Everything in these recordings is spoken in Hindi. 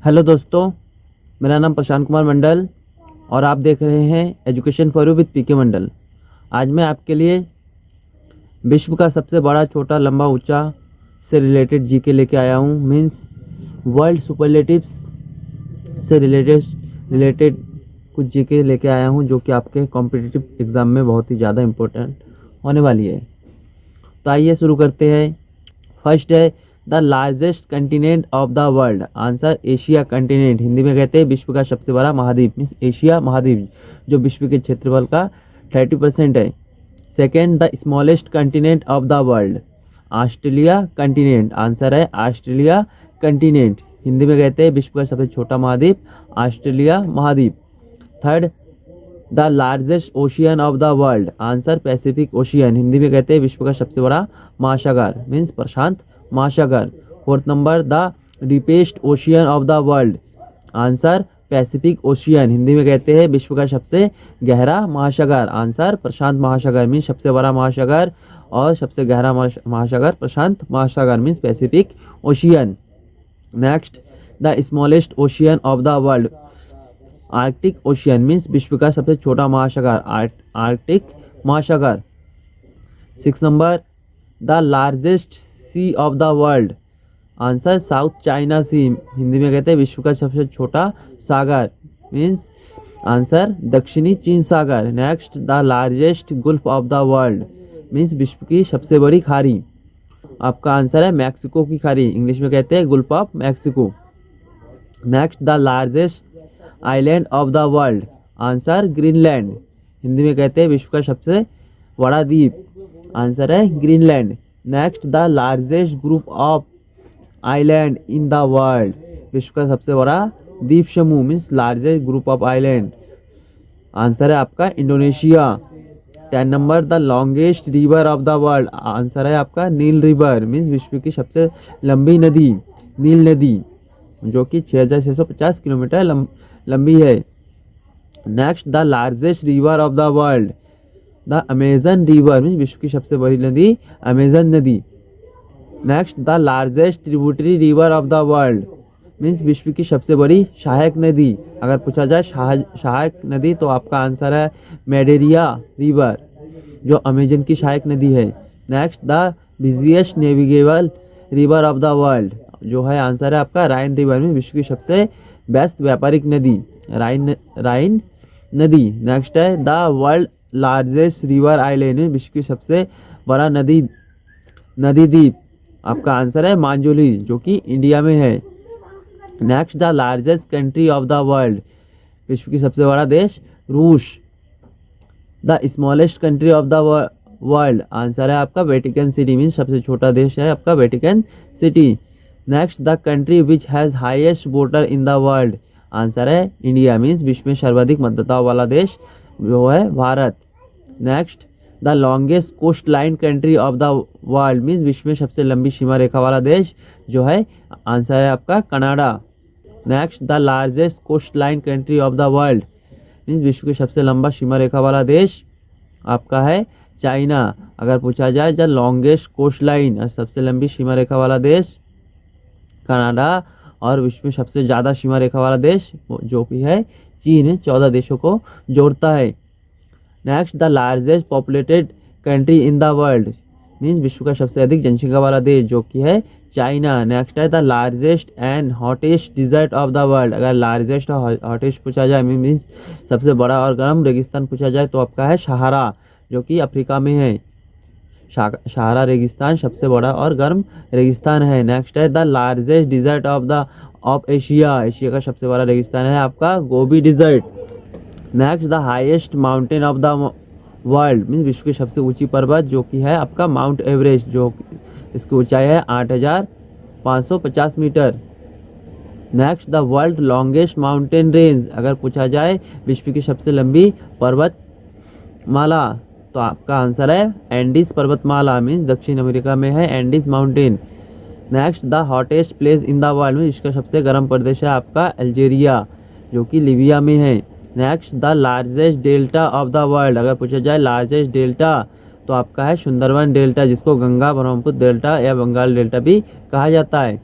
हेलो दोस्तों, मेरा नाम प्रशांत कुमार मंडल और आप देख रहे हैं एजुकेशन फॉर यू विद पीके मंडल। आज मैं आपके लिए विश्व का सबसे बड़ा, छोटा, लंबा, ऊंचा से रिलेटेड जीके लेके आया हूँ। मींस वर्ल्ड सुपरलेटिव्स से रिलेटेड कुछ जीके लेके आया हूँ जो कि आपके कॉम्पिटिटिव एग्ज़ाम में बहुत ही ज़्यादा इम्पोर्टेंट होने वाली है। तो आइए शुरू करते हैं। फर्स्ट है the largest continent of the world. Answer Asia continent. Hindi में कहते हैं विश्व का सबसे बड़ा महाद्वीप, मीन्स एशिया महाद्वीप, जो विश्व के क्षेत्रफल का 30% है। Second the smallest continent of the world. Australia continent. Answer है ऑस्ट्रेलिया कंटिनेंट। हिंदी में कहते हैं विश्व का सबसे छोटा महाद्वीप, ऑस्ट्रेलिया महाद्वीप। Third the largest ocean of the world. Answer Pacific ocean. Hindi में कहते हैं विश्व का सबसे बड़ा महासागर, मीन्स प्रशांत महासागर। Fourth number the deepest ocean of the world. Answer Pacific ocean. Hindi में कहते हैं विश्व का सबसे गहरा महासागर। आंसर प्रशांत महासागर, मीन्स सबसे बड़ा महासागर और सबसे गहरा महासागर प्रशांत महासागर, means Pacific Ocean. Next the smallest ocean of the world. Arctic ocean, means विश्व का सबसे छोटा महासागर, आर्कटिक महासागर। 6 नंबर the largest sea of the world. Answer South China Sea. Hindi में कहते हैं विश्व का सबसे छोटा सागर, मीन्स आंसर दक्षिणी चीन सागर। Next the largest gulf of the world, means विश्व की सबसे बड़ी खाड़ी। आपका आंसर है मैक्सिको की खाड़ी, इंग्लिश में कहते हैं Gulf of Mexico. Next the largest island of the world. Answer Greenland. Hindi में कहते हैं विश्व का सबसे बड़ा द्वीप। आंसर है Greenland. Next the largest group of island in the world. विश्व का सबसे बड़ा द्वीप समूह, means largest group of island. Answer है आपका Indonesia. 10 number the longest river of the world. Answer है आपका नील रिवर, मीन्स विश्व की सबसे लंबी नदी नील नदी, जो कि 6650 किलोमीटर लंबी है। Next the largest river of the world. The Amazon river, means विश्व की सबसे बड़ी नदी अमेजन नदी। Next the largest tributary river of the world, means विश्व की सबसे बड़ी सहायक नदी। अगर पूछा जाए सहायक नदी तो आपका आंसर है मेडेरिया रिवर, जो अमेजन की सहायक नदी है। Next the busiest navigable river of the world, जो है आंसर है आपका राइन रिवर, में विश्व की सबसे व्यस्त व्यापारिक नदी राइन नदी। नेक्स्ट है the world largest river island, में विश्व की सबसे बड़ा नदी द्वीप। आपका आंसर है मांजुली, जो कि इंडिया में है। Next the largest country of the world. विश्व की सबसे बड़ा देश रूस। The smallest country of the world. Answer है आपका वेटिकन सिटी, मीन्स सबसे छोटा देश है आपका Vatican City. Next the country which has highest voter in the world. Answer है इंडिया, मीन्स विश्व में सर्वाधिक मतदाताओं वाला देश जो है Bharat. Next the longest coast line country of the world, means विश्व में सबसे लंबी सीमा रेखा वाला देश जो है आंसर है आपका Canada. Next the largest coast line country of the world, means विश्व की सबसे लंबा सीमा रेखा वाला देश आपका है चाइना। अगर पूछा जाए द लॉन्गेस्ट कोस्ट लाइन, सबसे लंबी सीमा रेखा वाला देश कनाडा, और विश्व में सबसे ज़्यादा सीमा रेखा वाला देश जो भी है चीन, 14 देशों को जोड़ता है। Next the largest populated country in the world, means विश्व का सबसे अधिक जनसंख्या वाला देश जो कि है चाइना। नेक्स्ट है the largest and hottest desert of the world. अगर लार्जेस्ट और हॉटेस्ट पूछा जाए, मीन्स सबसे बड़ा और गर्म रेगिस्तान पूछा जाए, तो आपका है सहारा, जो कि अफ्रीका में है। सहारा रेगिस्तान सबसे बड़ा और गर्म रेगिस्तान है। नेक्स्ट है the largest desert of Asia. Asia का सबसे बड़ा रेगिस्तान है आपका Gobi desert. Next the highest mountain of the world, means विश्व की सबसे ऊंची पर्वत जो कि है आपका माउंट एवरेस्ट, जो इसकी ऊंचाई है 8550 metre. Next the world longest mountain range. अगर पूछा जाए विश्व की सबसे लंबी पर्वतमाला, तो आपका आंसर है एंडीज पर्वतमाला, मीन्स दक्षिण अमेरिका में है Andes mountain. Next the hottest place in the world, में इसका सबसे गर्म प्रदेश है आपका अल्जीरिया, जो कि लीबिया में है। Next the largest delta of the world. अगर पूछा जाए लार्जेस्ट डेल्टा, तो आपका है सुंदरवन डेल्टा, जिसको गंगा ब्रह्मपुत्र डेल्टा या बंगाल डेल्टा भी कहा जाता है।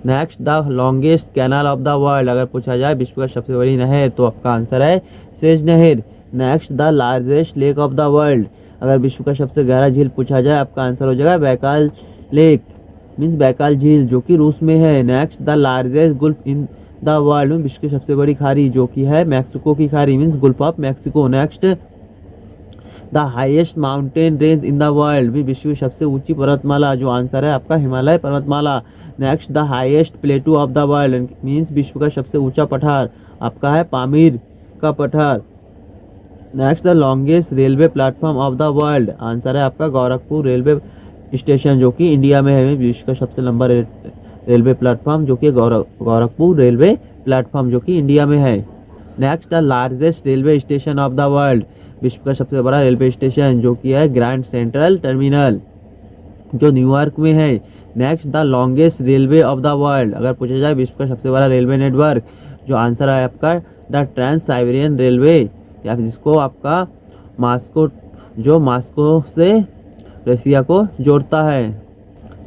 Next the longest canal of the world, अगर पूछा जाए विश्व का सबसे बड़ी नहर तो आपका आंसर है सेज नहर। Next the largest lake of the world, अगर विश्व का सबसे गहरा झील पूछा जाए आपका आंसर हो जाएगा बैकाल लेक मीन्स बैकाल झील जो कि रूस में है। Next the largest Gulf in the world, विश्व की सबसे बड़ी खाड़ी जो कि है मैक्सिको की खाड़ी means Gulf of Mexico. Next the highest mountain range in the world, भी विश्व की सबसे ऊंची पर्वतमाला जो आंसर है आपका हिमालय पर्वतमाला। Next the highest प्लेटू of the world means विश्व का सबसे ऊंचा पठार आपका है पामीर का पठार। Next the longest railway platform of the world, answer है आपका गोरखपुर रेलवे स्टेशन जो कि इंडिया में है। विश्व का सबसे लंबा रेलवे प्लेटफॉर्म जो कि गोरखपुर रेलवे प्लेटफॉर्म जो कि इंडिया में है। Next the largest railway station of the world, विश्व का सबसे बड़ा रेलवे स्टेशन जो कि है ग्रैंड सेंट्रल टर्मिनल जो न्यूयॉर्क में है। Next the longest railway of the world, अगर पूछा जाए विश्व का सबसे बड़ा रेलवे नेटवर्क जो आंसर है आपका द ट्रांस साइबेरियन रेलवे, या जिसको आपका मास्को से रसिया को जोड़ता है।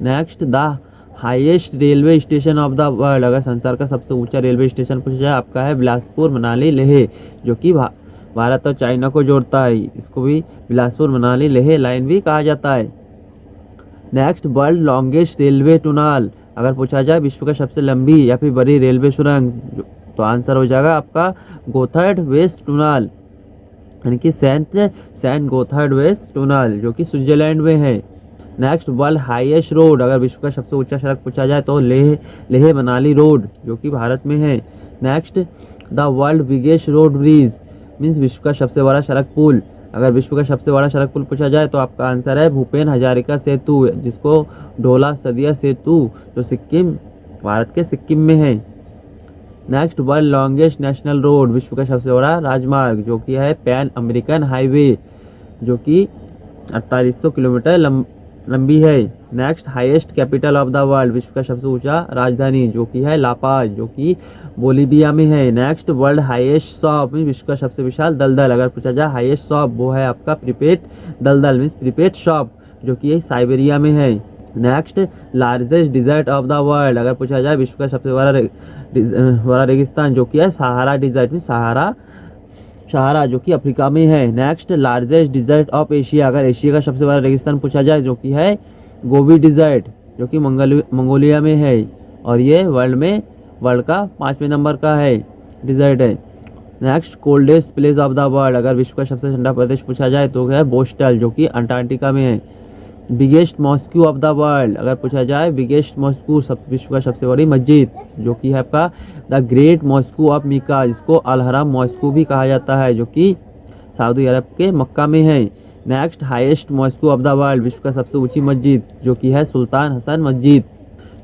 Next the highest railway station of the world, अगर संसार का सबसे ऊंचा रेलवे स्टेशन पूछा जाए आपका है बिलासपुर मनाली लेह जो कि भारत और चाइना को जोड़ता है। इसको भी बिलासपुर मनाली लेह लाइन भी कहा जाता है। Next world longest railway tunnel, अगर पूछा जाए विश्व का सबसे लंबी या फिर बड़ी रेलवे सुरंग तो आंसर हो जाएगा आपका गोथर्ड वेस्ट टनल यानी कि सेंट गोथर्ड वेस्ट टनल जो कि स्विट्जरलैंड में है। नेक्स्ट वर्ल्ड हाईएस्ट रोड, अगर विश्व का सबसे ऊंचा सड़क पूछा जाए तो लेह मनाली रोड जो कि भारत में है। Next the world biggest road bridge means विश्व का सबसे बड़ा सड़क पुल, अगर विश्व का सबसे बड़ा सड़क पुल पूछा जाए तो आपका आंसर है भूपेन हजारिका सेतु जिसको ढोला सदिया सेतु जो सिक्किम भारत के सिक्किम में है। Next world longest national road, विश्व का सबसे बड़ा राजमार्ग जो कि है पैन अमेरिकन हाईवे जो कि 4800 किलोमीटर लंबी है। Next highest capital of the world, विश्व का सबसे ऊंचा राजधानी जो कि है लापाज जो कि बोलीविया में है। नेक्स्ट वर्ल्ड हाईएस्ट शॉप विश्व का सबसे विशाल दलदल, अगर पूछा जाए हाईएस्ट शॉप वो है आपका प्रीपेड दलदल मीन्स प्रीपेड शॉप जो कि साइबेरिया में है। Next largest desert of the world, अगर पूछा जाए विश्व का सबसे बड़ा रेगिस्तान जो कि है सहारा डिजर्ट में सहारा जो कि अफ्रीका में है। Next largest desert of Asia, अगर एशिया का सबसे बड़ा रेगिस्तान पूछा जाए जो कि है गोबी डिजर्ट जो कि मंगोलिया में है और ये वर्ल्ड का 5वें नंबर का है डिजर्ट है। Next coldest place of the world, अगर विश्व का सबसे ठंडा प्रदेश पूछा जाए तो है बोस्टल जो कि अंटार्कटिका में है। Biggest mosque of the world, अगर पूछा जाए बिगेस्ट मॉस्क्यू विश्व का सबसे बड़ी मस्जिद जो कि है आपका the great mosque of Mecca जिसको अल हरम मॉस्क्यू भी कहा जाता है जो कि सऊदी अरब के मक्का में है। Next highest mosque of the world, विश्व का सबसे ऊंची मस्जिद जो कि है सुल्तान हसन मस्जिद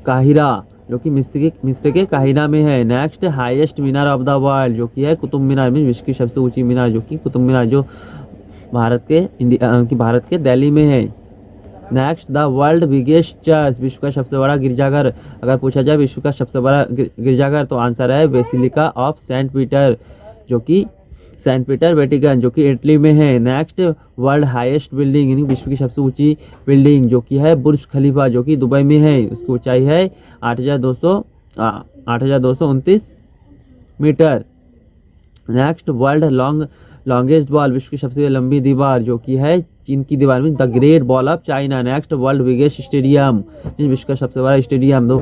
काहिरा जो कि मिस्र के काहिरा में है। Next highest Minar of the world जो कि है कुतुब मीनार में विश्व की सबसे ऊंची मीनार जो कि कुतुब मीनार जो भारत के दिल्ली में है। Next the world biggest church, विश्व का सबसे बड़ा गिरजाघर, अगर पूछा जाए विश्व का सबसे बड़ा गिरजाघर तो आंसर है बेसिलिका ऑफ सेंट पीटर जो कि सेंट पीटर वेटिकन जो कि इटली में है। नेक्स्ट वर्ल्ड हाईएस्ट बिल्डिंग यानी विश्व की सबसे ऊंची बिल्डिंग जो कि है बुर्ज खलीफा जो कि दुबई में है, उसकी ऊंचाई है 8,229 metre. Next world longest wall, विश्व की सबसे लंबी दीवार जो कि है चीन की दीवार में the great wall of China. Next world biggest stadium, विश्व का सबसे बड़ा स्टेडियम दो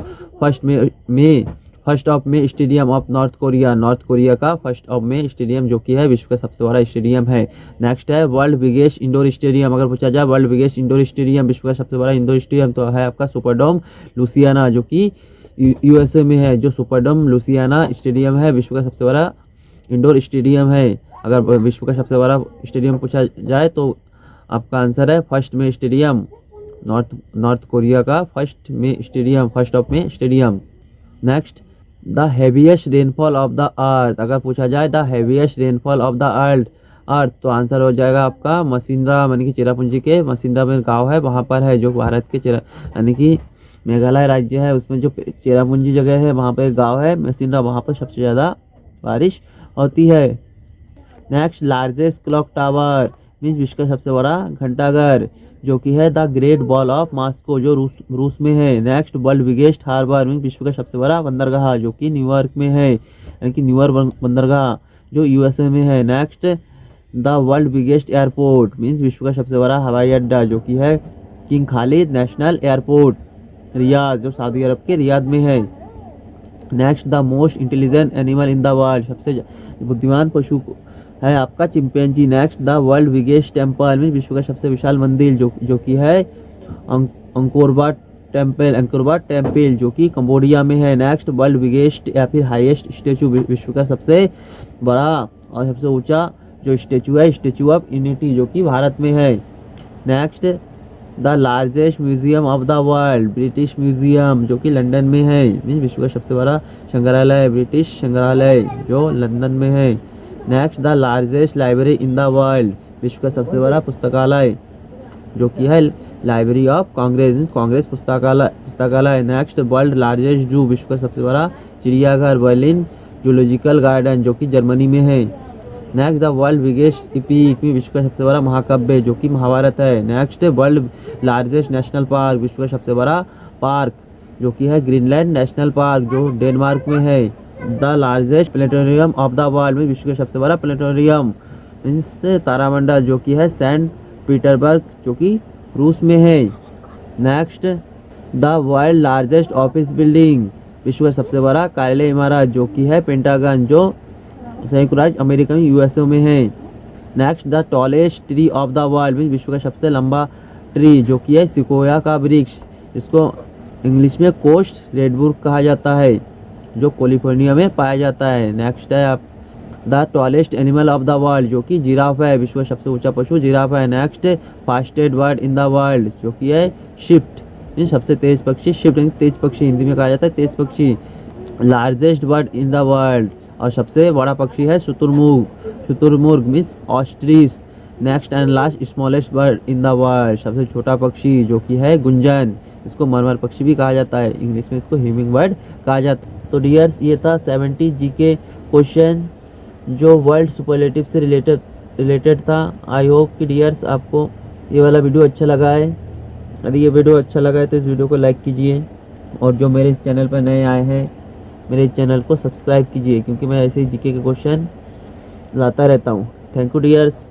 फर्स्ट ऑफ में स्टेडियम ऑफ नॉर्थ कोरिया का फर्स्ट ऑफ में स्टेडियम जो कि है विश्व का सबसे बड़ा स्टेडियम है। नेक्स्ट है वर्ल्ड बिगेस्ट इंडोर स्टेडियम, अगर पूछा जाए वर्ल्ड बिगेस्ट इंडोर स्टेडियम विश्व का सबसे बड़ा इंडोर स्टेडियम तो है आपका सुपरडोम लुसियाना जो कि यूएसए में है। जो सुपरडोम लुसियाना स्टेडियम है विश्व का सबसे बड़ा इंडोर स्टेडियम है। अगर विश्व का सबसे बड़ा स्टेडियम पूछा जाए तो आपका आंसर है फर्स्ट में स्टेडियम नॉर्थ कोरिया का फर्स्ट ऑफ में stadium. Next the heaviest rainfall of the earth, अगर पूछा जाए the heaviest rainfall of the earth तो आंसर हो जाएगा आपका मसिंद्रा यानी कि चेरापूंजी के मसिंद्रा में गांव है वहां पर है जो भारत के यानी कि मेघालय राज्य है उसमें जो चेरापूंजी जगह है वहां पर एक गाँव है मसिंद्रा, वहां पर सबसे ज़्यादा बारिश होती है। Next largest clock tower means विश्व का सबसे बड़ा घंटाघर जो कि है the great wall of Moscow, जो रूस में है। Next, world biggest harbour mean विश्व का सबसे बड़ा बंदरगाह, जो कि न्यूयॉर्क में है, यानी कि न्यूयॉर्क बंदरगाह जो यूएसए में है। Next, the world biggest airport means विश्व का सबसे बड़ा हवाई अड्डा, जो कि है king Khalid national airport Riyadh, जो सऊदी अरब के रियाद में है। Next, the most intelligent animal in the world, सबसे बुद्धिमान पशु है आपका chimpanzee. Next, the world biggest temple mean विश्व का सबसे विशाल मंदिर, जो कि है अंकोरवाट टेम्पल, जो कि कंबोडिया में है। नेक्स्ट, वर्ल्ड बिगेस्ट या फिर हाईएस्ट स्टेचू, विश्व का सबसे बड़ा और सबसे ऊंचा जो स्टेचू है, स्टेचू ऑफ यूनिटी, जो कि भारत में है। Next, the largest museum of the world, British museum, जो कि लंदन में है, मीन विश्व का सबसे बड़ा संग्रहालय, ब्रिटिश संग्रहालय जो लंदन में है। Next, the largest library in the world, विश्व का सबसे बड़ा पुस्तकालय, जो कि है library of Congress means Congress पुस्तकालय। नेक्स्ट, वर्ल्ड लार्जेस्ट जू, विश्व का सबसे बड़ा चिड़ियाघर, बर्लिन जूलॉजिकल गार्डन, जो कि जर्मनी में है। Next, the world biggest epic, विश्व का सबसे बड़ा महाकाव्य, जो कि महाभारत है। Next, world largest national park, विश्व का सबसे बड़ा पार्क, जो कि है ग्रीनलैंड नेशनल पार्क, जो डेनमार्क में है। The largest planetarium of the world में विश्व का सबसे बड़ा प्लेनेटोरियम मीन्स तारामंडल, जो कि है सेंट पीटर्सबर्ग, जो कि रूस में है। Next, the world largest office building, विश्व का सबसे बड़ा कार्यालय इमारत, जो कि है पेंटागन, जो संयुक्त राज्य अमेरिका में यूएसए में है। Next, the tallest tree of the world mean विश्व का सबसे लंबा ट्री, जो कि है सिकोया का वृक्ष, जिसको इंग्लिश में कोस्ट रेडवुड कहा जाता है, जो कैलिफोर्निया में पाया जाता है। नेक्स्ट है आप the tallest animal of the world, जो कि जिराफ है, विश्व का सबसे ऊंचा पशु जिराफ है। Next, fastest bird in the world, जो कि है शिफ्ट, इन सबसे तेज पक्षी, शिफ्ट तेज पक्षी हिंदी में कहा जाता है तेज पक्षी। Largest bird in the world, और सबसे बड़ा पक्षी है शुतुरमुर्ग means ostrich. Next and last, smallest bird in the world, सबसे छोटा पक्षी, जो कि है गुंजन, इसको मरमर पक्षी भी कहा जाता है, इंग्लिश में इसको ह्यूमिंग बर्ड कहा जाता है। तो डियर्स, ये था 70 जीके क्वेश्चन जो वर्ल्ड सुपरलेटिव से रिलेटेड था। आई होप कि डियर्स आपको ये वाला वीडियो अच्छा लगा है। यदि ये वीडियो अच्छा लगा है तो इस वीडियो को लाइक कीजिए, और जो मेरे चैनल पर नए आए हैं मेरे चैनल को सब्सक्राइब कीजिए, क्योंकि मैं ऐसे ही जीके के क्वेश्चन लाता रहता हूँ। Thank you dears.